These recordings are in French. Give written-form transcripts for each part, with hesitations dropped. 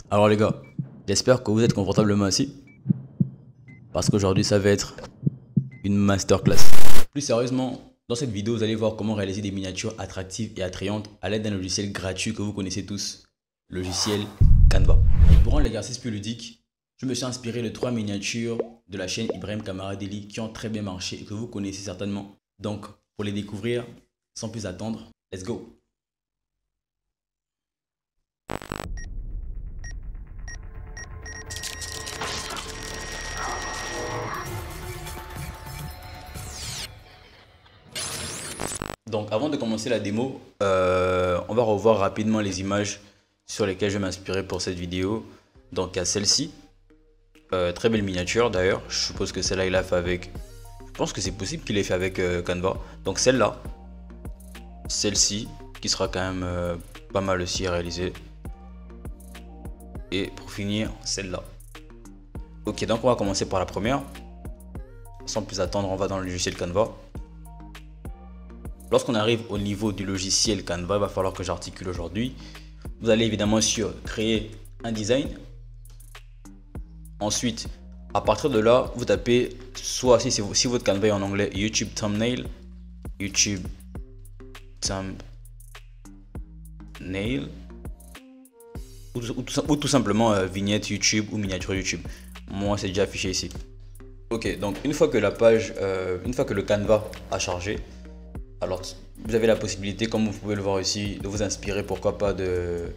Alors les gars, j'espère que vous êtes confortablement assis parce qu'aujourd'hui ça va être une masterclass. Plus sérieusement, dans cette vidéo vous allez voir comment réaliser des miniatures attractives et attrayantes à l'aide d'un logiciel gratuit que vous connaissez tous, le logiciel Canva. Pour rendre l'exercice plus ludique, je me suis inspiré de 3 miniatures de la chaîne Ibrahim Kamara Deli qui ont très bien marché et que vous connaissez certainement. Donc pour les découvrir, sans plus attendre, let's go! Donc avant de commencer la démo, on va revoir rapidement les images sur lesquelles je vais m'inspirer pour cette vidéo. Donc il y a celle-ci, très belle miniature d'ailleurs, je suppose que celle-là il a fait avec, je pense que c'est possible qu'il ait fait avec Canva. Donc celle-là, celle-ci qui sera quand même pas mal aussi à réaliser. Et pour finir, celle-là. Ok, donc on va commencer par la première. Sans plus attendre, on va dans le logiciel Canva. Lorsqu'on arrive au niveau du logiciel Canva, il va falloir que j'articule aujourd'hui. Vous allez évidemment sur créer un design. Ensuite, à partir de là, vous tapez soit si votre Canva est en anglais, YouTube Thumbnail, YouTube Thumbnail, ou tout simplement vignette YouTube ou miniature YouTube. Moi, c'est déjà affiché ici. Ok, donc une fois que la page, une fois que le Canva a chargé, alors vous avez la possibilité, comme vous pouvez le voir ici, de vous inspirer pourquoi pas de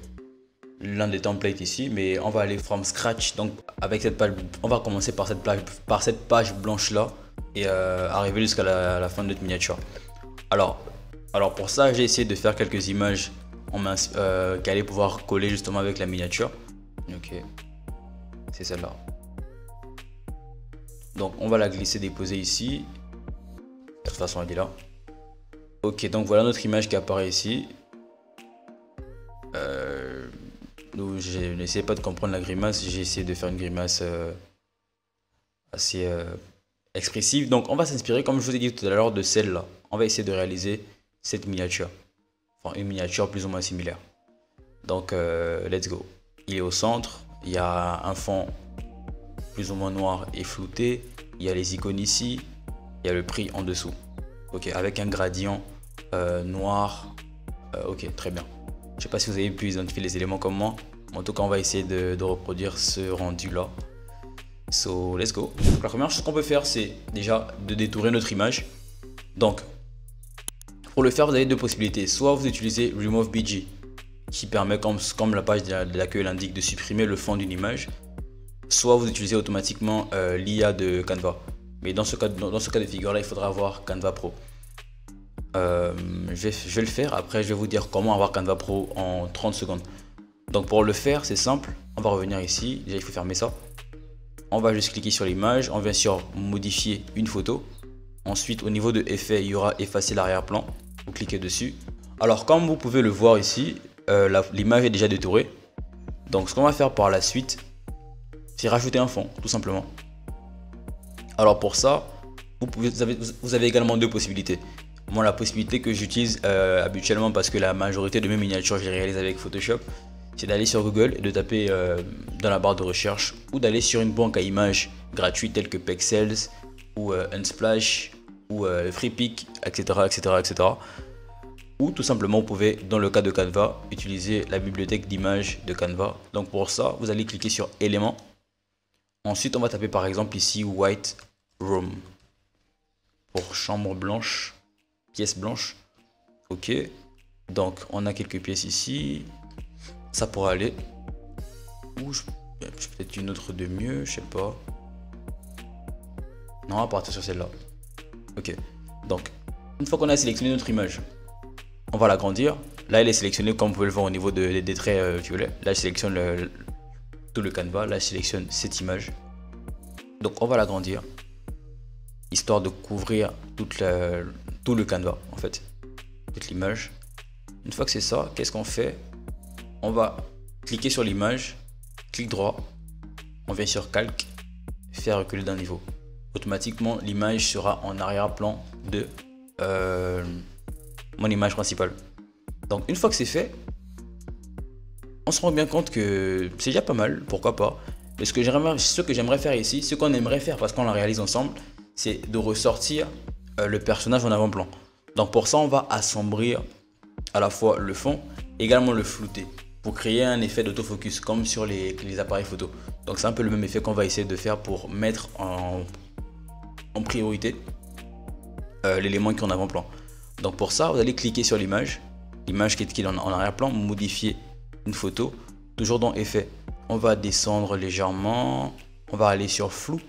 l'un des templates ici, mais on va aller from scratch. Donc avec cette page, on va commencer par cette page blanche là et arriver jusqu'à la fin de notre miniature. Alors pour ça, j'ai essayé de faire quelques images qui allaient pouvoir coller justement avec la miniature. Ok, c'est celle-là. Donc on va la glisser, déposer ici. De toute façon, elle est là. Ok, donc voilà notre image qui apparaît ici. Je n'essaie pas de comprendre la grimace, j'ai essayé de faire une grimace assez expressive. Donc on va s'inspirer, comme je vous ai dit tout à l'heure, de celle-là. On va essayer de réaliser cette miniature. Enfin, une miniature plus ou moins similaire. Donc let's go. Il est au centre, il y a un fond plus ou moins noir et flouté. Il y a les icônes ici, il y a le prix en dessous. Ok, avec un gradient noir. Ok, très bien. Je sais pas si vous avez pu identifier les éléments comme moi. En tout cas, on va essayer de reproduire ce rendu là. So, let's go. Donc, la première chose qu'on peut faire, c'est déjà de détourer notre image. Donc, pour le faire, vous avez deux possibilités. Soit vous utilisez Remove BG, qui permet, comme la page de l'accueil l'indique, de supprimer le fond d'une image. Soit vous utilisez automatiquement l'IA de Canva. Mais dans ce cas de figure là, il faudra avoir Canva Pro. Je vais le faire, après je vais vous dire comment avoir Canva Pro en 30 secondes. Donc pour le faire, c'est simple, on va revenir ici, déjà il faut fermer ça. On va juste cliquer sur l'image, on vient sur modifier une photo. Ensuite au niveau de effet, il y aura effacer l'arrière-plan, vous cliquez dessus. Alors comme vous pouvez le voir ici, l'image est déjà détourée. Donc ce qu'on va faire par la suite, c'est rajouter un fond, tout simplement. Alors pour ça, vous avez également deux possibilités. Moi, la possibilité que j'utilise habituellement, parce que la majorité de mes miniatures, je les réalise avec Photoshop, c'est d'aller sur Google et de taper dans la barre de recherche ou d'aller sur une banque à images gratuite telle que Pexels ou Unsplash ou Freepik, etc., etc., etc. Ou tout simplement, vous pouvez, dans le cas de Canva, utiliser la bibliothèque d'images de Canva. Donc pour ça, vous allez cliquer sur éléments. Ensuite, on va taper par exemple ici White Room pour chambre blanche. Pièce blanche. Ok, donc on a quelques pièces ici, ça pourrait aller, ou peut-être une autre de mieux, je sais pas. Non, on va partir sur celle-là. Ok, donc une fois qu'on a sélectionné notre image, on va l'agrandir. Là elle est sélectionnée comme vous pouvez le voir au niveau des traits violets. Là je sélectionne tout le canevas, là je sélectionne cette image. Donc on va l'agrandir, histoire de couvrir tout le canevas en fait, toute l'image. Une fois que c'est ça, qu'est-ce qu'on fait? On va cliquer sur l'image, clic droit, on vient sur calque, faire reculer d'un niveau. Automatiquement l'image sera en arrière-plan de mon image principale. Donc une fois que c'est fait, on se rend bien compte que c'est déjà pas mal, pourquoi pas. Mais ce que j'aimerais faire ici, ce qu'on aimerait faire parce qu'on la réalise ensemble, c'est de ressortir le personnage en avant-plan. Donc pour ça, on va assombrir à la fois le fond, également le flouter, pour créer un effet d'autofocus comme sur les appareils photo. Donc c'est un peu le même effet qu'on va essayer de faire pour mettre en priorité l'élément qui est en avant-plan. Donc pour ça, vous allez cliquer sur l'image qui est en arrière-plan, modifier une photo, toujours dans effet. On va descendre légèrement, on va aller sur flou.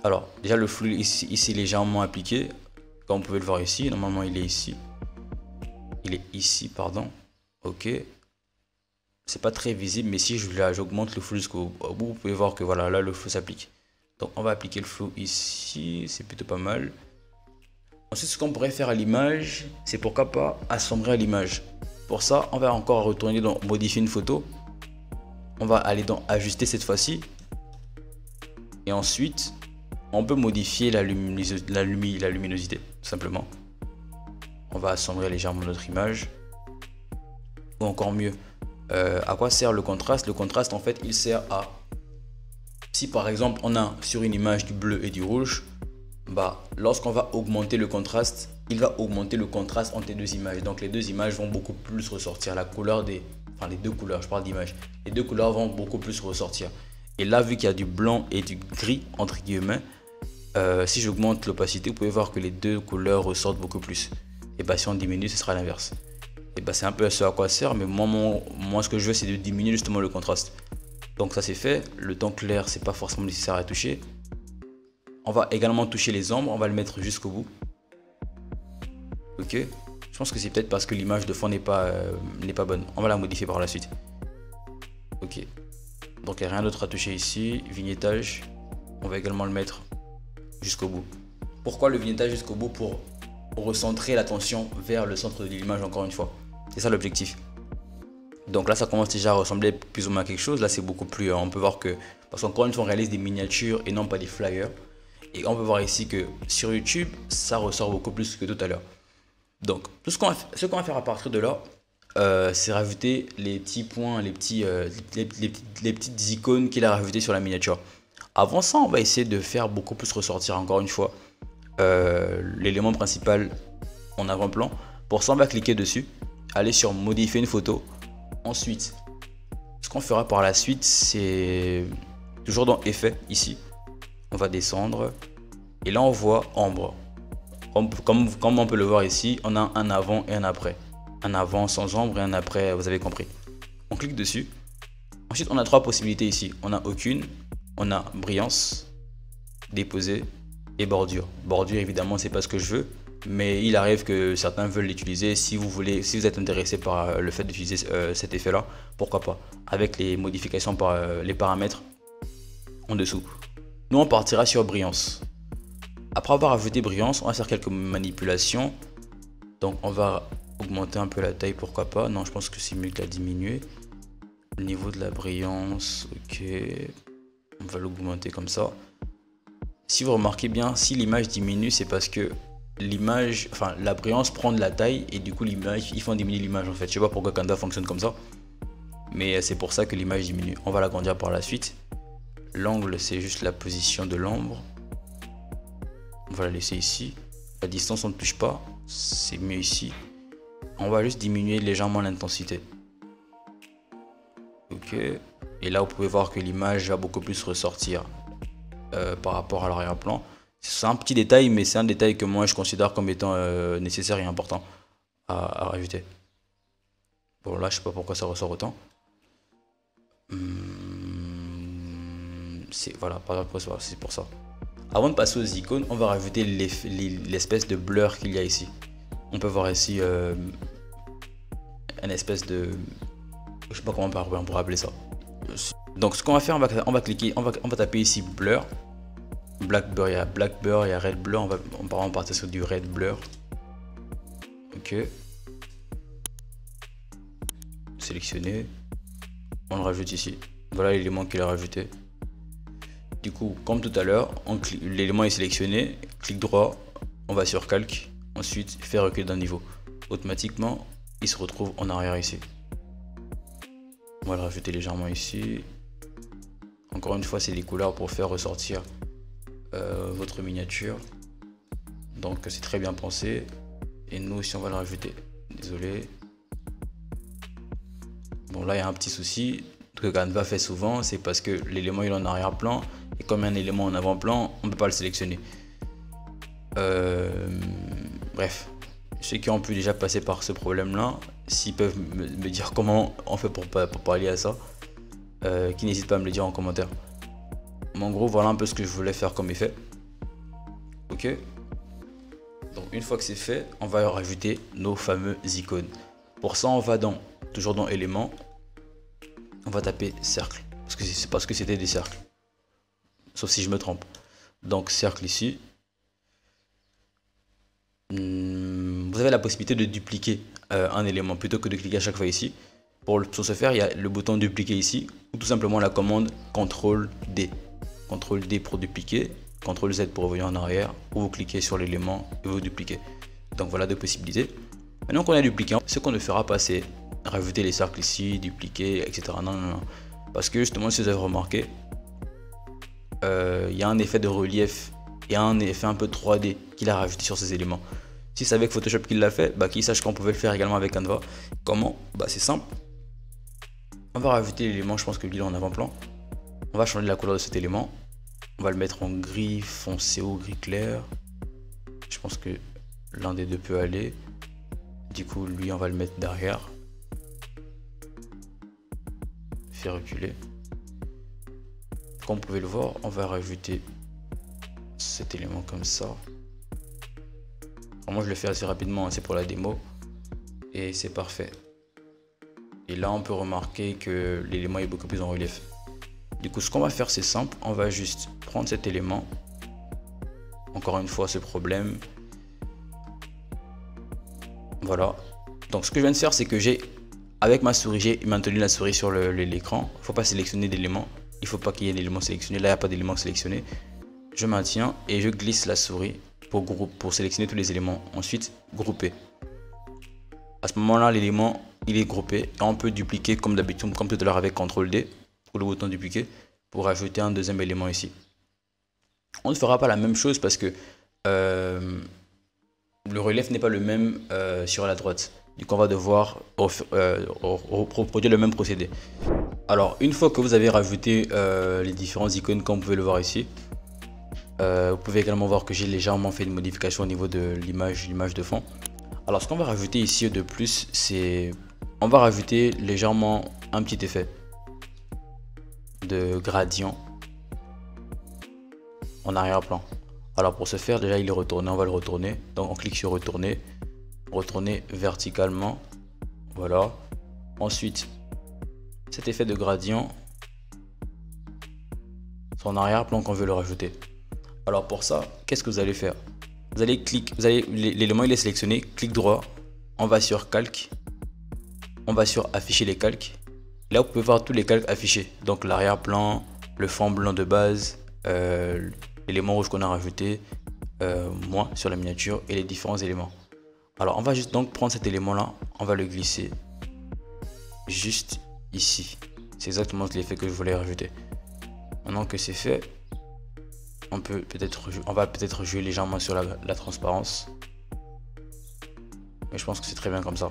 Alors déjà le flou ici légèrement appliqué, comme vous pouvez le voir ici, normalement il est ici. Il est ici, pardon. Ok. C'est pas très visible, mais si j'augmente le flou jusqu'au bout, vous pouvez voir que voilà, là le flou s'applique. Donc on va appliquer le flou ici, c'est plutôt pas mal. Ensuite, ce qu'on pourrait faire à l'image, c'est pourquoi pas assombrir l'image. Pour ça, on va encore retourner dans modifier une photo. On va aller dans ajuster cette fois-ci. Et ensuite, on peut modifier la luminosité, tout simplement. On va assombrir légèrement notre image. Ou encore mieux, à quoi sert le contraste? Le contraste, en fait, il sert à... Si par exemple, on a sur une image du bleu et du rouge, bah, lorsqu'on va augmenter le contraste, il va augmenter le contraste entre les deux images. Donc les deux images vont beaucoup plus ressortir. La couleur des... Enfin, les deux couleurs, je parle d'image. Les deux couleurs vont beaucoup plus ressortir. Et là, vu qu'il y a du blanc et du gris, entre guillemets, si j'augmente l'opacité, vous pouvez voir que les deux couleurs ressortent beaucoup plus. Et bah, si on diminue, ce sera l'inverse. Et bah, c'est un peu ce à quoi ça sert, mais moi, ce que je veux, c'est de diminuer justement le contraste. Donc ça, c'est fait. Le ton clair, c'est pas forcément nécessaire à toucher. On va également toucher les ombres, on va le mettre jusqu'au bout. Ok. Je pense que c'est peut-être parce que l'image de fond n'est pas bonne. On va la modifier par la suite. Ok. Donc il n'y a rien d'autre à toucher ici. Vignettage. On va également le mettre jusqu'au bout. Pourquoi le vignettage jusqu'au bout? Pour recentrer l'attention vers le centre de l'image encore une fois. C'est ça l'objectif. Donc là ça commence déjà à ressembler plus ou moins à quelque chose. Là c'est beaucoup plus... on peut voir que... Parce qu'encore une fois on réalise des miniatures et non pas des flyers. Et on peut voir ici que sur YouTube, ça ressort beaucoup plus que tout à l'heure. Donc, ce qu'on va faire à partir de là, c'est rajouter les petits points, les petites icônes qu'il a rajoutées sur la miniature. Avant ça, on va essayer de faire beaucoup plus ressortir, encore une fois, l'élément principal en avant-plan. Pour ça, on va cliquer dessus, aller sur modifier une photo. Ensuite, ce qu'on fera par la suite, c'est toujours dans effet, ici. On va descendre et là on voit ombre. Comme on peut le voir ici, on a un avant et un après. Un avant sans ombre et un après, vous avez compris. On clique dessus. Ensuite, on a trois possibilités ici. On a aucune, on a brillance, déposer et bordure. Bordure, évidemment, c'est pas ce que je veux, mais il arrive que certains veulent l'utiliser. Si vous êtes intéressé par le fait d'utiliser cet effet-là, pourquoi pas, avec les modifications par les paramètres en dessous. Nous, on partira sur brillance. Après avoir ajouté brillance, on va faire quelques manipulations. Donc, on va augmenter un peu la taille, pourquoi pas. Non, je pense que c'est mieux de la diminuer. Au niveau de la brillance, ok. On va l'augmenter comme ça. Si vous remarquez bien, si l'image diminue, c'est parce que la brillance prend de la taille et du coup, il faut diminuer l'image en fait. Je sais pas pourquoi Canva fonctionne comme ça. Mais c'est pour ça que l'image diminue. On va l'agrandir par la suite. L'angle, c'est juste la position de l'ombre. On va la laisser ici. La distance, on ne touche pas. C'est mieux ici. On va juste diminuer légèrement l'intensité. Ok. Et là, vous pouvez voir que l'image va beaucoup plus ressortir par rapport à l'arrière-plan. C'est un petit détail, mais c'est un détail que moi, je considère comme étant nécessaire et important à rajouter. Bon, là, je sais pas pourquoi ça ressort autant. Voilà, c'est pour ça. Avant de passer aux icônes, on va rajouter l'espèce de blur qu'il y a ici. On peut voir ici une espèce de... Je sais pas comment on pourrait appeler ça. Donc ce qu'on va faire, on va cliquer, on va taper ici blur. Black blur, il y a black blur, il y a red blur. On va partir sur du red blur. Ok. Sélectionner. On le rajoute ici. Voilà l'élément qu'il a rajouté. Du coup, comme tout à l'heure, l'élément est sélectionné, clic droit, on va sur calque, ensuite faire reculer d'un niveau. Automatiquement, il se retrouve en arrière ici. On va le rajouter légèrement ici. Encore une fois, c'est les couleurs pour faire ressortir votre miniature. Donc c'est très bien pensé. Et nous aussi on va le rajouter. Désolé. Bon, là il y a un petit souci que Canva fait souvent, c'est parce que l'élément il est en arrière-plan et comme un élément en avant-plan, on ne peut pas le sélectionner. Bref, ceux qui ont pu déjà passer par ce problème là, s'ils peuvent me dire comment on fait pour pallier à ça, qui n'hésitent pas à me le dire en commentaire. Mais en gros, voilà un peu ce que je voulais faire comme effet. Ok. Donc une fois que c'est fait, on va rajouter nos fameux icônes. Pour ça, on va toujours dans éléments, on va taper cercle, parce que c'était des cercles. Sauf si je me trompe. Donc cercle ici. Vous avez la possibilité de dupliquer un élément plutôt que de cliquer à chaque fois ici. Pour ce faire, il y a le bouton dupliquer ici, ou tout simplement la commande CTRL D. CTRL D pour dupliquer, CTRL Z pour revenir en arrière, ou vous cliquez sur l'élément et vous dupliquez. Donc voilà deux possibilités. Maintenant qu'on a dupliqué, ce qu'on ne fera pas, c'est rajouter les cercles ici, dupliquer, etc. Non, non, non. Parce que justement, si vous avez remarqué, il y a un effet de relief et un effet un peu 3D qu'il a rajouté sur ces éléments. Si c'est avec Photoshop qu'il l'a fait, qu'il sache qu'on pouvait le faire également avec Canva. Comment? C'est simple. On va rajouter l'élément, je pense que lui est en avant-plan. On va changer la couleur de cet élément. On va le mettre en gris foncé ou gris clair. Je pense que l'un des deux peut aller. Du coup, lui, on va le mettre derrière. Faire reculer. Comme vous pouvez le voir, on va rajouter cet élément comme ça. Alors moi, je le fais assez rapidement, c'est pour la démo. Et c'est parfait. Et là, on peut remarquer que l'élément est beaucoup plus en relief. Du coup, ce qu'on va faire, c'est simple. On va juste prendre cet élément. Encore une fois, ce problème. Voilà. Donc, ce que je viens de faire, c'est que avec ma souris, j'ai maintenu la souris sur l'écran. Il ne faut pas sélectionner d'éléments. Il ne faut pas qu'il y ait d'éléments sélectionnés. Là, il n'y a pas d'éléments sélectionnés. Je maintiens et je glisse la souris pour sélectionner tous les éléments. Ensuite, grouper. À ce moment-là, l'élément, il est groupé. Et on peut dupliquer comme d'habitude, comme tout à l'heure avec CTRL D ou le bouton dupliquer pour ajouter un deuxième élément ici. On ne fera pas la même chose parce que le relief n'est pas le même sur la droite. Du coup, on va devoir reproduire le même procédé. Alors, une fois que vous avez rajouté les différentes icônes, comme vous pouvez le voir ici, vous pouvez également voir que j'ai légèrement fait une modification au niveau de l'image de fond. Alors, ce qu'on va rajouter ici de plus, c'est on va rajouter légèrement un petit effet de gradient en arrière-plan. Alors pour ce faire, déjà il est retourné, on va le retourner. Donc on clique sur retourner, retourner verticalement. Voilà. Ensuite, cet effet de gradient, son arrière-plan qu'on veut le rajouter. Alors pour ça, qu'est-ce que vous allez faire? Vous allez l'élément il est sélectionné, clic droit, on va sur calque, on va sur afficher les calques. Là vous pouvez voir tous les calques affichés, donc l'arrière-plan, le fond blanc de base, l'élément rouge qu'on a rajouté, moi sur la miniature et les différents éléments. Alors on va juste donc prendre cet élément là, on va le glisser juste ici. C'est exactement l'effet que je voulais rajouter. Maintenant que c'est fait, on va peut-être jouer légèrement sur la transparence, mais je pense que c'est très bien comme ça.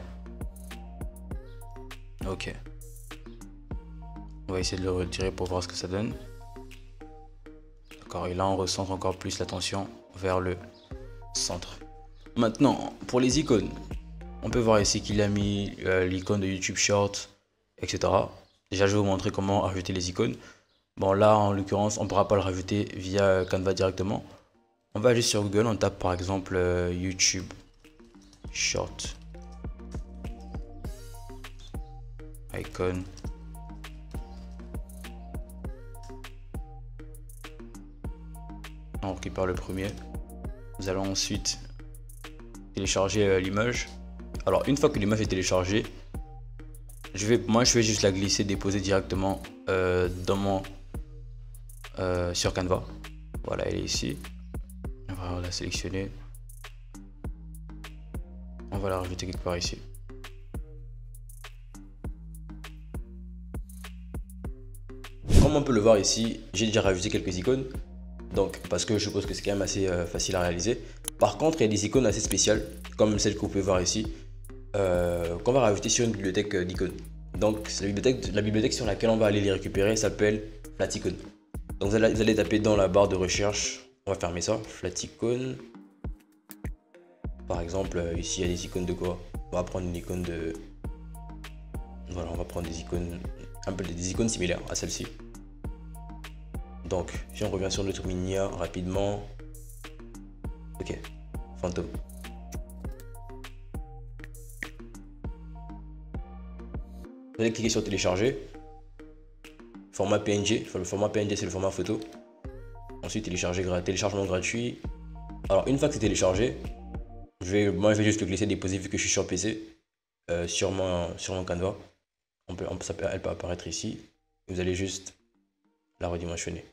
Ok, on va essayer de le retirer pour voir ce que ça donne. D'accord, et là on recentre encore plus l'attention vers le centre. Maintenant pour les icônes, on peut voir ici qu'il a mis l'icône de YouTube Short, etc. Déjà je vais vous montrer comment rajouter les icônes. Bon là en l'occurrence on ne pourra pas le rajouter via Canva directement. On va aller sur Google, on tape par exemple YouTube Short icon. On récupère le premier. Nous allons ensuite télécharger l'image. Alors une fois que l'image est téléchargée, moi je vais juste la glisser, déposer directement sur Canva. Voilà, elle est ici. On va la sélectionner. On va la rajouter quelque part ici. comme on peut le voir ici, j'ai déjà rajouté quelques icônes. Donc, parce que je suppose que c'est quand même assez facile à réaliser. Par contre, il y a des icônes assez spéciales, comme celle que vous pouvez voir ici, qu'on va rajouter sur une bibliothèque d'icônes. Donc, la bibliothèque sur laquelle on va aller les récupérer s'appelle Flaticon. Donc, vous allez taper dans la barre de recherche, on va fermer ça, Flaticon. Par exemple, ici, il y a des icônes de quoi? On va prendre une icône de... Voilà, on va prendre des icônes, des icônes similaires à celle-ci. Donc, si on revient sur notre Minia rapidement, ok, fantôme. Vous allez cliquer sur télécharger, format PNG, le format PNG c'est le format photo. Ensuite téléchargement gratuit. Alors une fois que c'est téléchargé, moi je vais juste le laisser déposer vu que je suis sur PC, sur mon Canva. Elle peut apparaître ici. Vous allez juste la redimensionner.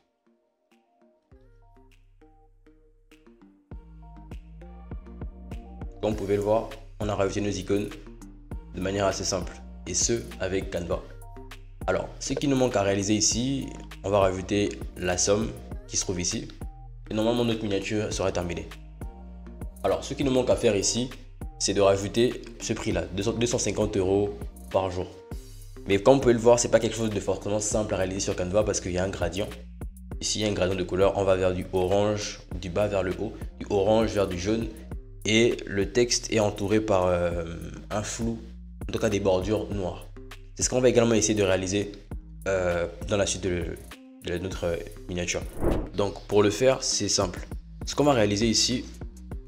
Comme vous pouvez le voir, on a rajouté nos icônes de manière assez simple, et ce avec Canva. Alors, ce qui nous manque à réaliser ici, on va rajouter la somme qui se trouve ici, et normalement notre miniature sera terminée. Alors, ce qui nous manque à faire ici, c'est de rajouter ce prix-là, 250 € par jour. Mais comme vous pouvez le voir, c'est pas quelque chose de forcément simple à réaliser sur Canva parce qu'il y a un gradient. Ici, il y a un gradient de couleur, on va vers du orange, du bas vers le haut, du orange vers du jaune. Et le texte est entouré par un flou, en tout cas des bordures noires. C'est ce qu'on va également essayer de réaliser dans la suite de notre miniature. Donc pour le faire, c'est simple. Ce qu'on va réaliser ici,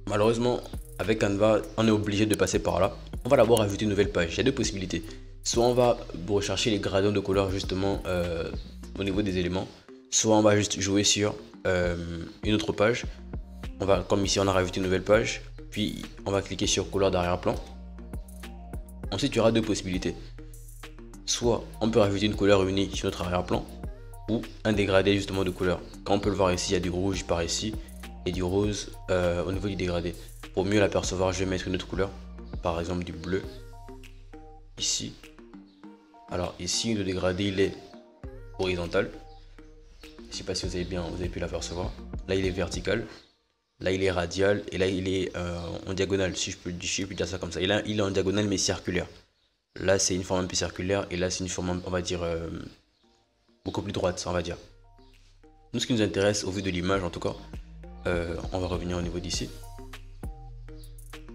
malheureusement avec Canva, on est obligé de passer par là. On va d'abord ajouter une nouvelle page. Il y a deux possibilités. Soit on va rechercher les gradients de couleur justement au niveau des éléments, soit on va juste jouer sur une autre page. Comme ici on a rajouté une nouvelle page. Puis on va cliquer sur couleur d'arrière-plan. Ensuite, il y aura deux possibilités. Soit on peut rajouter une couleur unie sur notre arrière-plan ou un dégradé justement de couleur. Comme on peut le voir ici, il y a du rouge par ici et du rose au niveau du dégradé. Pour mieux l'apercevoir, je vais mettre une autre couleur, par exemple du bleu ici. Alors ici, le dégradé il est horizontal. Je ne sais pas si vous avez pu l'apercevoir. Là, il est vertical. Là, il est radial et là, il est en diagonale, si je peux dire ça comme ça. Et là, il est en diagonale mais circulaire. Là, c'est une forme un peu circulaire et là, c'est une forme, on va dire, beaucoup plus droite, on va dire. Nous, ce qui nous intéresse au vu de l'image, en tout cas, on va revenir au niveau d'ici.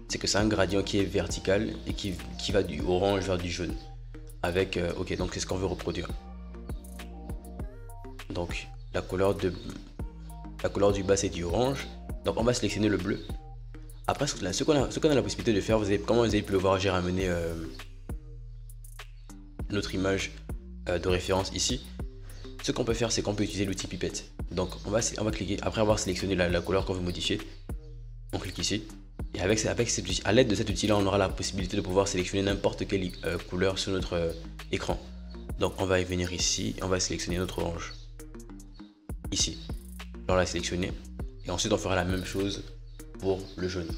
C'est que c'est un gradient qui est vertical et qui va du orange vers du jaune. Avec, ok, donc c'est ce qu'on veut reproduire. Donc, la couleur du bas, c'est du orange. Donc on va sélectionner le bleu. Après ce qu'on a la possibilité de faire, comment vous avez pu le voir, j'ai ramené notre image de référence ici. Ce qu'on peut faire, c'est qu'on peut utiliser l'outil pipette. Donc on va cliquer, après avoir sélectionné la couleur qu'on veut modifier, on clique ici. Et à l'aide de cet outil là, on aura la possibilité de pouvoir sélectionner n'importe quelle couleur sur notre écran. Donc on va y venir ici, on va sélectionner notre orange. Ici. On l'a sélectionné. Et ensuite, on fera la même chose pour le jaune.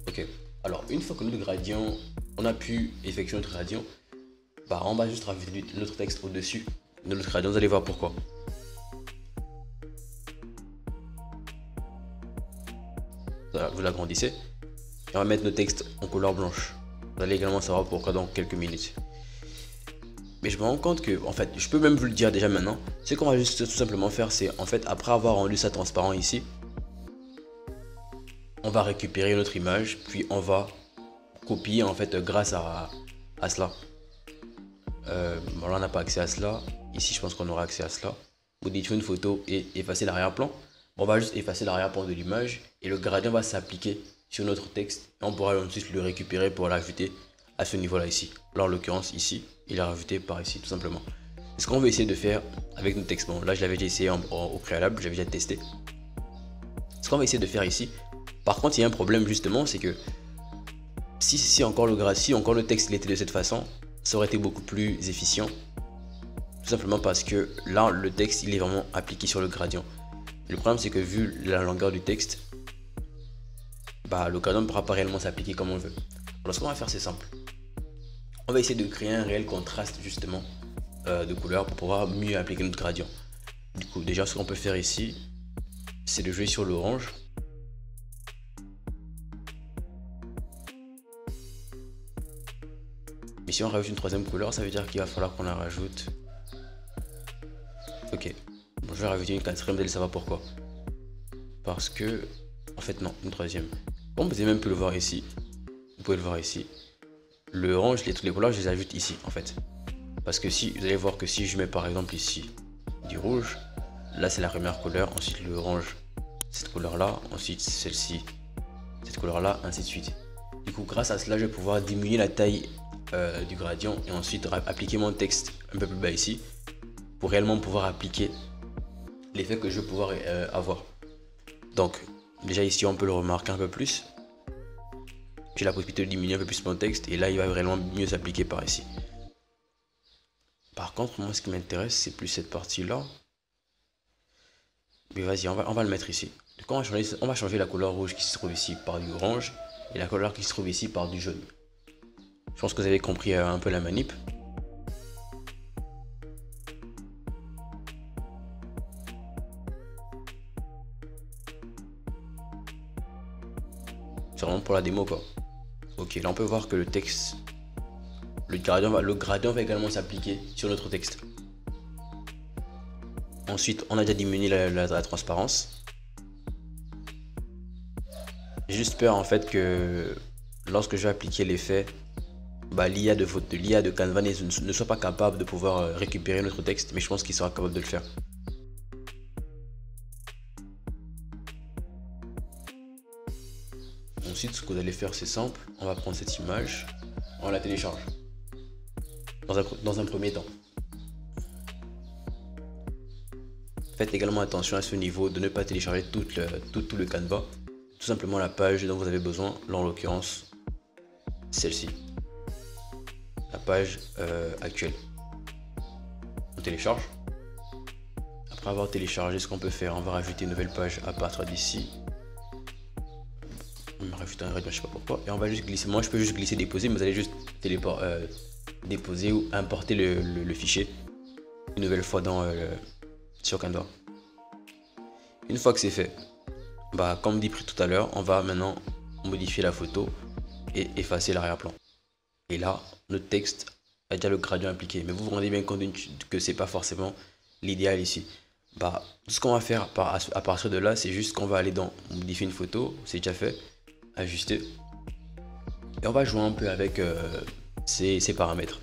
Ok. Alors, une fois que notre gradient, on a pu effectuer notre gradient, on va juste rajouter notre texte au-dessus de notre gradient. Vous allez voir pourquoi. Voilà, vous l'agrandissez. Et on va mettre nos textes en couleur blanche. Vous allez également savoir pourquoi dans quelques minutes. Mais je me rends compte que, en fait, je peux même vous le dire déjà maintenant. Ce qu'on va juste tout simplement faire, c'est en fait, après avoir rendu ça transparent ici, on va récupérer notre image, puis on va copier en fait grâce à cela. Bon, là, on n'a pas accès à cela. Ici, je pense qu'on aura accès à cela. Modifier une photo et effacer l'arrière-plan. Bon, on va juste effacer l'arrière-plan de l'image et le gradient va s'appliquer sur notre texte. Et on pourra ensuite le récupérer pour l'ajouter à ce niveau-là ici. Là, en l'occurrence, ici, il est rajouté par ici, tout simplement. C'est ce qu'on veut essayer de faire avec notre texte. Bon, là, je l'avais déjà essayé au préalable, j'avais déjà testé. Ce qu'on va essayer de faire ici, par contre, il y a un problème justement, c'est que si encore le texte il était de cette façon, ça aurait été beaucoup plus efficient. Tout simplement parce que là, le texte, il est vraiment appliqué sur le gradient. Le problème, c'est que vu la longueur du texte, le gradient ne pourra pas réellement s'appliquer comme on veut. Alors, ce qu'on va faire, c'est simple. On va essayer de créer un réel contraste justement de couleurs pour pouvoir mieux appliquer notre gradient. Du coup, déjà, ce qu'on peut faire ici, c'est de jouer sur l'orange. Mais si on rajoute une troisième couleur, ça veut dire qu'il va falloir qu'on la rajoute. Ok, bon, je vais rajouter une quatrième, vous allez savoir pourquoi. Parce que, en fait non, une troisième. Bon, vous avez même pu le voir ici. Vous pouvez le voir ici. Le orange, toutes les couleurs, je les ajoute ici, en fait. Parce que si, vous allez voir que si je mets par exemple ici du rouge, là c'est la première couleur, ensuite le orange, cette couleur-là, ensuite celle-ci, cette couleur-là, ainsi de suite. Du coup, grâce à cela, je vais pouvoir diminuer la taille du gradient et ensuite appliquer mon texte un peu plus bas ici pour réellement pouvoir appliquer l'effet que je vais pouvoir avoir. Donc, déjà ici, on peut le remarquer un peu plus. J'ai la possibilité de diminuer un peu plus mon texte et là, il va vraiment mieux s'appliquer par ici. Par contre, moi, ce qui m'intéresse, c'est plus cette partie-là. Mais vas-y, on va le mettre ici. Donc, on va changer la couleur rouge qui se trouve ici par du orange et la couleur qui se trouve ici par du jaune. Je pense que vous avez compris un peu la manip. C'est vraiment pour la démo, quoi. Ok, là on peut voir que le texte, le gradient va également s'appliquer sur notre texte. Ensuite, on a déjà diminué la transparence. J'ai juste peur en fait que lorsque je vais appliquer l'effet, l'IA de Canva ne soit pas capable de pouvoir récupérer notre texte, mais je pense qu'il sera capable de le faire. Ensuite, ce que vous allez faire, c'est simple. On va prendre cette image, on la télécharge dans un premier temps. Faites également attention à ce niveau de ne pas télécharger tout le Canva. Tout simplement la page dont vous avez besoin, là en l'occurrence celle-ci, la page actuelle. On télécharge. Après avoir téléchargé, ce qu'on peut faire, on va rajouter une nouvelle page à partir d'ici. On va rajouter un gradient, je sais pas pourquoi, et on va juste glisser. Moi je peux juste glisser, déposer, mais vous allez juste déposer ou importer le fichier une nouvelle fois sur Canva. Une fois que c'est fait, comme dit tout à l'heure, on va maintenant modifier la photo et effacer l'arrière-plan. Et là, notre texte a déjà le gradient appliqué. Mais vous vous rendez bien compte que c'est pas forcément l'idéal ici. Ce qu'on va faire à partir de là, c'est juste qu'on va aller dans modifier une photo, c'est déjà fait, ajuster. Et on va jouer un peu avec ces paramètres.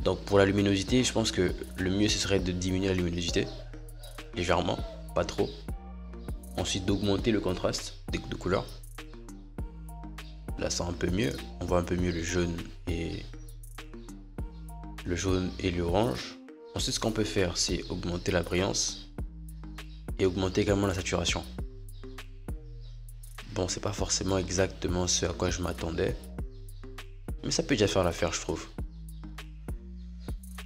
Donc pour la luminosité, je pense que le mieux ce serait de diminuer la luminosité légèrement, pas trop. Ensuite d'augmenter le contraste de couleurs. Là c'est un peu mieux, on voit un peu mieux le jaune et l'orange. Ensuite ce qu'on peut faire, c'est augmenter la brillance et augmenter également la saturation. Bon, c'est pas forcément exactement ce à quoi je m'attendais, mais ça peut déjà faire l'affaire, je trouve.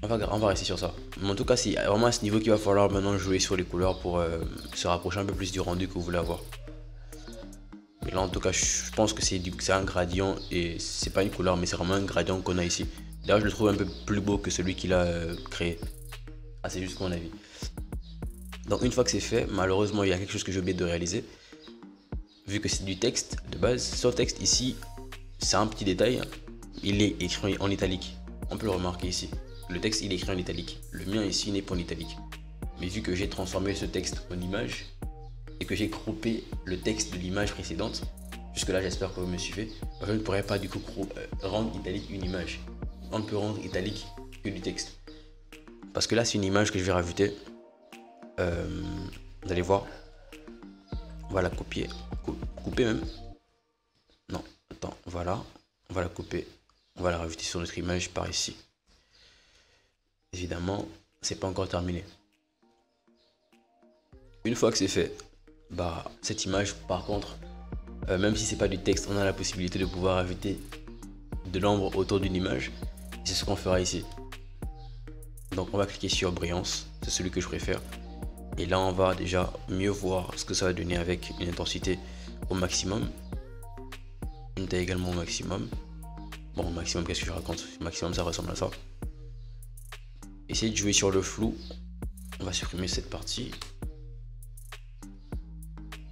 On va rester sur ça. Mais en tout cas, c'est vraiment à ce niveau qu'il va falloir maintenant jouer sur les couleurs pour se rapprocher un peu plus du rendu que vous voulez avoir. Mais là, en tout cas, je pense que c'est un gradient et c'est pas une couleur, mais c'est vraiment un gradient qu'on a ici. D'ailleurs, je le trouve un peu plus beau que celui qu'il a créé. Ah, c'est juste mon avis. Donc, une fois que c'est fait, malheureusement, il y a quelque chose que j'ai oublié de réaliser. Vu que c'est du texte de base, ce texte ici, c'est un petit détail. Il est écrit en italique. On peut le remarquer ici. Le texte il est écrit en italique. Le mien ici n'est pas en italique. Mais vu que j'ai transformé ce texte en image et que j'ai croppé le texte de l'image précédente, jusque là j'espère que vous me suivez, je ne pourrais pas du coup rendre italique une image. On ne peut rendre italique que du texte. Parce que là c'est une image que je vais rajouter. Vous allez voir. On va la copier. Couper même. Non, attends, voilà. On va la couper. On va la rajouter sur notre image par ici. Évidemment, c'est pas encore terminé. Une fois que c'est fait, cette image, par contre, même si c'est pas du texte, on a la possibilité de pouvoir ajouter de l'ombre autour d'une image. C'est ce qu'on fera ici. Donc on va cliquer sur brillance, c'est celui que je préfère. Et là, on va déjà mieux voir ce que ça va donner avec une intensité au maximum. Une taille également au maximum. Bon, au maximum, qu'est-ce que je raconte? Au maximum, ça ressemble à ça. essayer de jouer sur le flou. On va supprimer cette partie.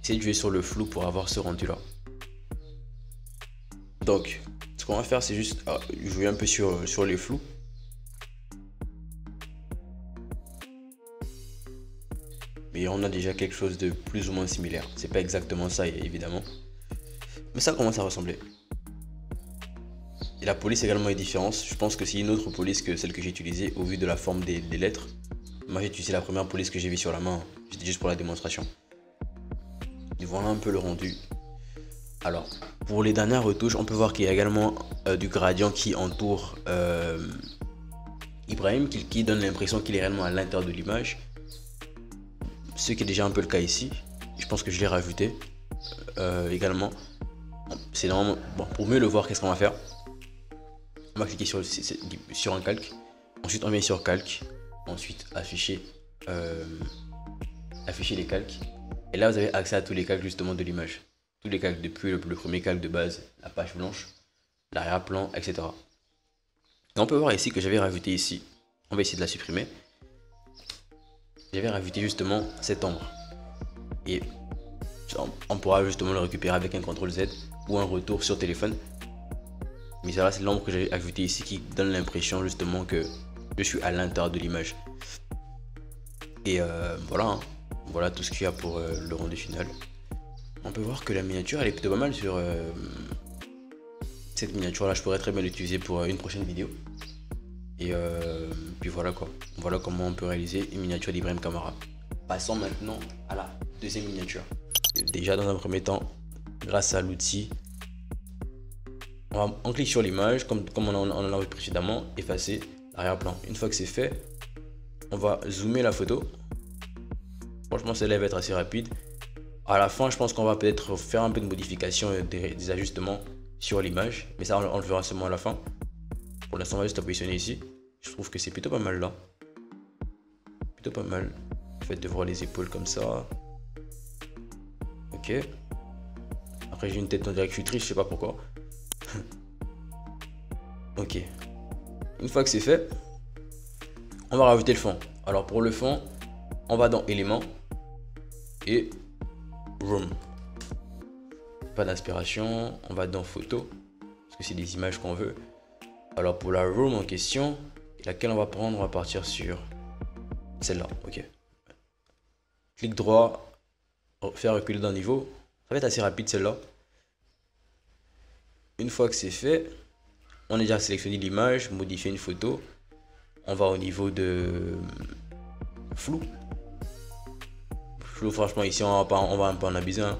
Essayer de jouer sur le flou pour avoir ce rendu là. Donc ce qu'on va faire, c'est juste jouer un peu sur les flous. Mais on a déjà quelque chose de plus ou moins similaire. C'est pas exactement ça évidemment, mais ça commence à ressembler. Et la police également est différente. Je pense que c'est une autre police que celle que j'ai utilisée au vu de la forme des lettres. Moi j'ai utilisé la première police que j'ai vue sur la main. C'était juste pour la démonstration. Et voilà un peu le rendu. Alors pour les dernières retouches, on peut voir qu'il y a également du gradient qui entoure Ibrahim, qui donne l'impression qu'il est réellement à l'intérieur de l'image. Ce qui est déjà un peu le cas ici. Je pense que je l'ai rajouté également. C'est normalement bon. Pour mieux le voir, qu'est-ce qu'on va faire? On va cliquer sur un calque. Ensuite on vient sur calque. Ensuite afficher les calques. Et là vous avez accès à tous les calques justement de l'image. Tous les calques depuis le premier calque de base, la page blanche, l'arrière-plan, etc. Et on peut voir ici que j'avais rajouté ici. On va essayer de la supprimer. J'avais rajouté justement cet ombre. Et on pourra justement le récupérer avec un CTRL Z ou un retour sur téléphone. Mais ça là, c'est l'ombre que j'ai ajouté ici qui donne l'impression justement que je suis à l'intérieur de l'image. Et voilà, hein. Voilà tout ce qu'il y a pour le rendu final. On peut voir que la miniature elle est plutôt pas mal sur cette miniature là. Je pourrais très bien l'utiliser pour une prochaine vidéo. Et puis voilà quoi. Voilà comment on peut réaliser une miniature d'Ibrahim Kamara. Passons maintenant à la deuxième miniature. Déjà dans un premier temps, grâce à l'outil, on clique sur l'image comme on en a vu précédemment, effacer l'arrière-plan. Une fois que c'est fait, on va zoomer la photo. Franchement celle-là va être assez rapide. À la fin je pense qu'on va peut-être faire un peu de modification, des ajustements sur l'image. Mais ça on le verra seulement à la fin. Pour l'instant on va juste la positionner ici. Je trouve que c'est plutôt pas mal là. Plutôt pas mal. Le fait de voir les épaules comme ça. Ok. Après j'ai une tête, on dirait que je suis triste, je sais pas pourquoi. Ok. Une fois que c'est fait, on va rajouter le fond. Alors pour le fond, on va dans éléments et room. Pas d'inspiration, on va dans photo parce que c'est des images qu'on veut. Alors pour la room en question, laquelle on va prendre, on va partir sur celle-là. Ok. Clic droit, faire reculer d'un niveau. Ça va être assez rapide celle-là. Une fois que c'est fait, on a déjà sélectionné l'image, modifier une photo. On va au niveau de flou. Flou, franchement, ici, on va un peu en abuser. Hein.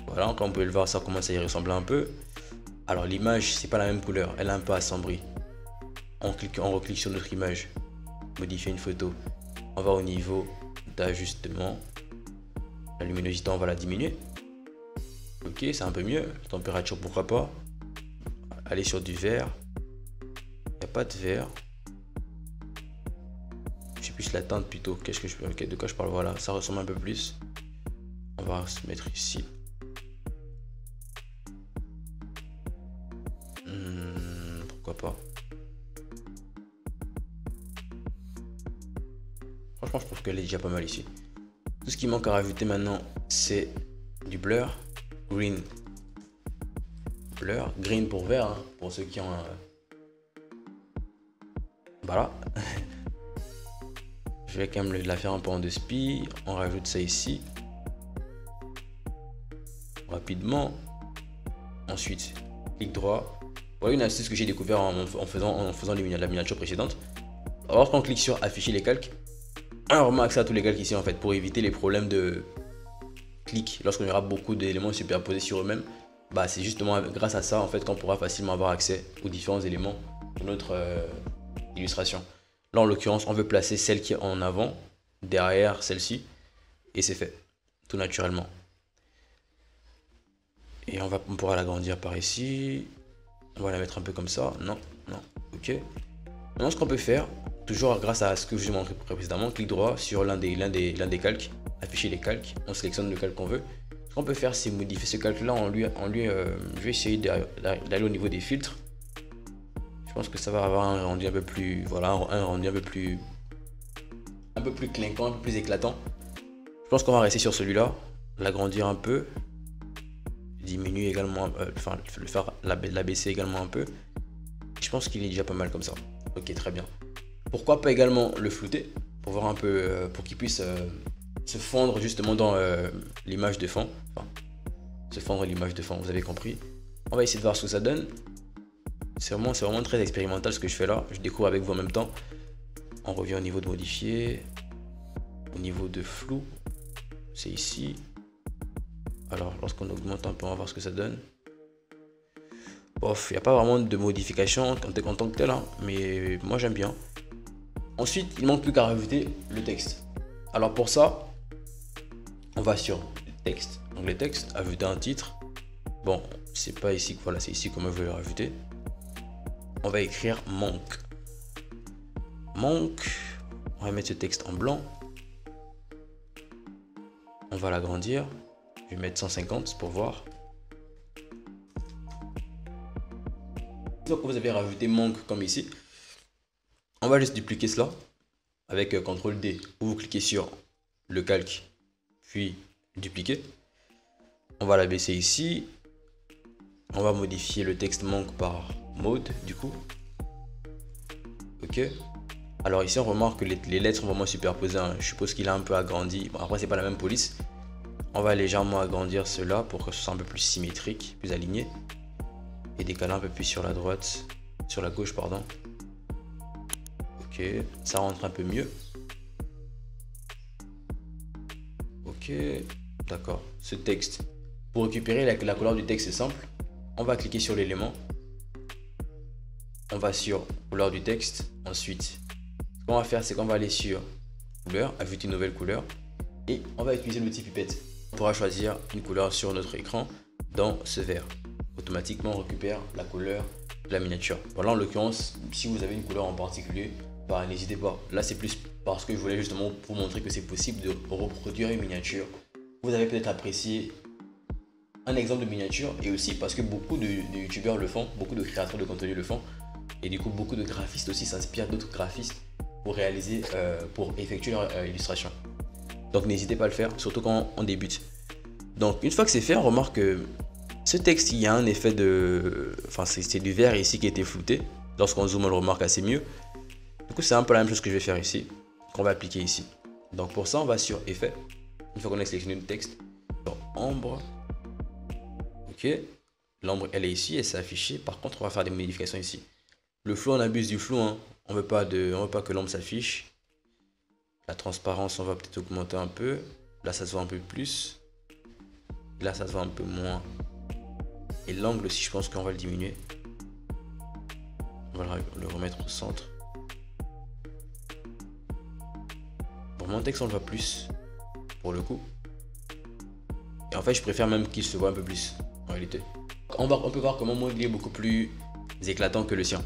Voilà, comme vous pouvez le voir, ça commence à y ressembler un peu. Alors, l'image, c'est pas la même couleur, elle est un peu assombrie. On reclique sur notre image, modifier une photo. On va au niveau d'ajustement. La luminosité, on va la diminuer. Ok, c'est un peu mieux. La température, pourquoi pas. Aller sur du vert. Il n'y a pas de vert. Je sais plus la teinte plutôt. De quoi je parle? Voilà, ça ressemble un peu plus. On va se mettre ici. Pourquoi pas. Franchement, je trouve qu'elle est déjà pas mal ici. Tout ce qui manque à rajouter maintenant, c'est du blur. Green. Blur. Green pour vert, hein, pour ceux qui ont... Voilà. Je vais quand même la faire un peu en deux spi. On rajoute ça ici. Rapidement. Ensuite, clic droit. Voilà une astuce que j'ai découvert en faisant la miniature précédente. Alors qu'on clique sur afficher les calques. On remet accès à tous les calques ici en fait pour éviter les problèmes de clic lorsqu'on aura beaucoup d'éléments superposés sur eux-mêmes. Bah, c'est justement grâce à ça en fait qu'on pourra facilement avoir accès aux différents éléments de notre illustration. Là en l'occurrence on veut placer celle qui est en avant derrière celle-ci et c'est fait tout naturellement. Et on pourra l'agrandir par ici. On va la mettre un peu comme ça. Non, ok. Maintenant ce qu'on peut faire, toujours grâce à ce que je vous ai montré précédemment, clic droit sur l'un des calques, afficher les calques, on sélectionne le calque qu'on veut. Ce qu'on peut faire, c'est modifier ce calque là je vais essayer d'aller au niveau des filtres. Je pense que ça va avoir un rendu un peu plus, voilà, un rendu un peu plus clinquant, un peu plus éclatant. Je pense qu'on va rester sur celui-là, l'agrandir un peu, diminuer également, enfin le faire l'abaisser également un peu. Je pense qu'il est déjà pas mal comme ça. Ok, très bien. Pourquoi pas également le flouter pour voir un peu, pour qu'il puisse se fondre justement dans l'image de fond. Enfin, se fondre l'image de fond, vous avez compris. On va essayer de voir ce que ça donne. C'est vraiment très expérimental ce que je fais là. Je découvre avec vous en même temps. On revient au niveau de modifier. Au niveau de flou, c'est ici. Alors, lorsqu'on augmente un peu, on va voir ce que ça donne. Bof, il n'y a pas vraiment de modification en tant que tel, hein, mais moi j'aime bien. Ensuite, il ne manque plus qu'à rajouter le texte. Alors pour ça, on va sur texte. Donc les textes, ajouter un titre. Bon, c'est pas ici, voilà, c'est ici qu'on me veut le rajouter. On va écrire manque. Manque. On va mettre ce texte en blanc. On va l'agrandir. Je vais mettre 150 pour voir. Donc vous avez rajouté manque comme ici. On va juste dupliquer cela avec CTRL D. Vous cliquez sur le calque, puis dupliquer. On va l'abaisser ici. On va modifier le texte manque par mode du coup. Ok. Alors ici on remarque que les lettres sont vraiment superposées, hein. Je suppose qu'il a un peu agrandi. Bon, après c'est pas la même police. On va légèrement agrandir cela pour que ce soit un peu plus symétrique, plus aligné. Et décaler un peu plus sur la droite, sur la gauche pardon. Ok, ça rentre un peu mieux. Ok, d'accord. Ce texte, pour récupérer la couleur du texte c'est simple. On va cliquer sur l'élément. On va sur couleur du texte. Ensuite, ce qu'on va faire, c'est qu'on va aller sur couleur, ajouter une nouvelle couleur. Et on va utiliser l'outil pipette. On pourra choisir une couleur sur notre écran dans ce vert. Automatiquement, on récupère la couleur de la miniature. Voilà, en l'occurrence, si vous avez une couleur en particulier, bah, n'hésitez pas. Là, c'est plus parce que je voulais justement vous montrer que c'est possible de reproduire une miniature. Vous avez peut-être apprécié un exemple de miniature et aussi parce que beaucoup de youtubeurs le font, beaucoup de créateurs de contenu le font. Et du coup, beaucoup de graphistes aussi s'inspirent d'autres graphistes pour réaliser, pour effectuer leur illustration. Donc n'hésitez pas à le faire, surtout quand on débute. Donc une fois que c'est fait, on remarque que ce texte, il y a un effet de... Enfin, c'est du vert ici qui a été flouté. Lorsqu'on zoome, on le remarque assez mieux. Du coup, c'est un peu la même chose que je vais faire ici, qu'on va appliquer ici. Donc pour ça, on va sur effet. Une fois qu'on a sélectionné le texte, sur ombre. Ok. L'ombre, elle est ici, elle s'est affichée. Par contre, on va faire des modifications ici. Le flou, on abuse du flou, hein. On veut pas que l'ombre s'affiche. La transparence, on va peut-être augmenter un peu. Là, ça se voit un peu plus. Là, ça se voit un peu moins. Et l'angle aussi, je pense qu'on va le diminuer. On va le remettre au centre. Pour mon texte, on le voit plus, pour le coup. Et en fait, je préfère même qu'il se voit un peu plus, en réalité. On peut voir comment moi, il est beaucoup plus éclatant que le sien.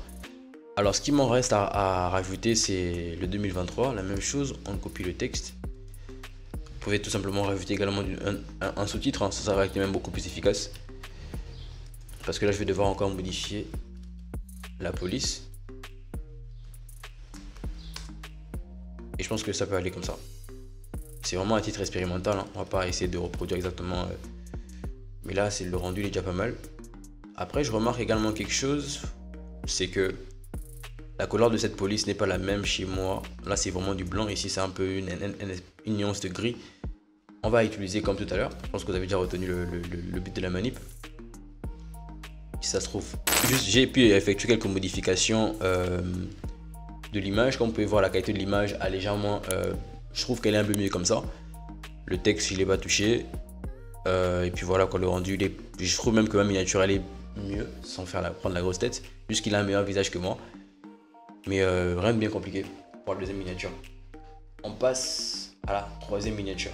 Alors, ce qui m'en reste à rajouter, c'est le 2023. La même chose, on copie le texte. Vous pouvez tout simplement rajouter également un sous-titre, hein. Ça va être même beaucoup plus efficace. Parce que là, je vais devoir encore modifier la police. Et je pense que ça peut aller comme ça. C'est vraiment un titre expérimental, hein. On va pas essayer de reproduire exactement. Mais là, le rendu il est déjà pas mal. Après, je remarque également quelque chose. C'est que la couleur de cette police n'est pas la même chez moi. Là, c'est vraiment du blanc. Ici, c'est un peu une nuance de gris. On va utiliser comme tout à l'heure. Je pense que vous avez déjà retenu le but de la manip. Si ça se trouve, juste j'ai pu effectuer quelques modifications de l'image. Comme vous pouvez voir, la qualité de l'image a légèrement, je trouve qu'elle est un peu mieux comme ça. Le texte, il est pas touché. Et puis voilà, quoi, le rendu, je trouve même que ma miniature, elle est mieux, sans prendre la grosse tête. Juste qu'il a un meilleur visage que moi. Mais rien de bien compliqué pour la deuxième miniature. On passe à la troisième miniature.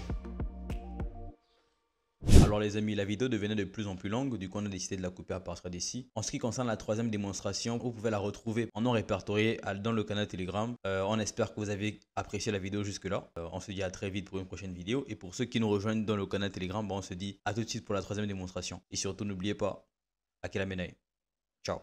Alors les amis, la vidéo devenait de plus en plus longue, du coup on a décidé de la couper à partir d'ici. En ce qui concerne la troisième démonstration, vous pouvez la retrouver en non répertorié dans le canal Telegram. On espère que vous avez apprécié la vidéo jusque là. On se dit à très vite pour une prochaine vidéo. Et pour ceux qui nous rejoignent dans le canal Telegram, on se dit à tout de suite pour la troisième démonstration. Et surtout n'oubliez pas, Akela Menai. Ciao.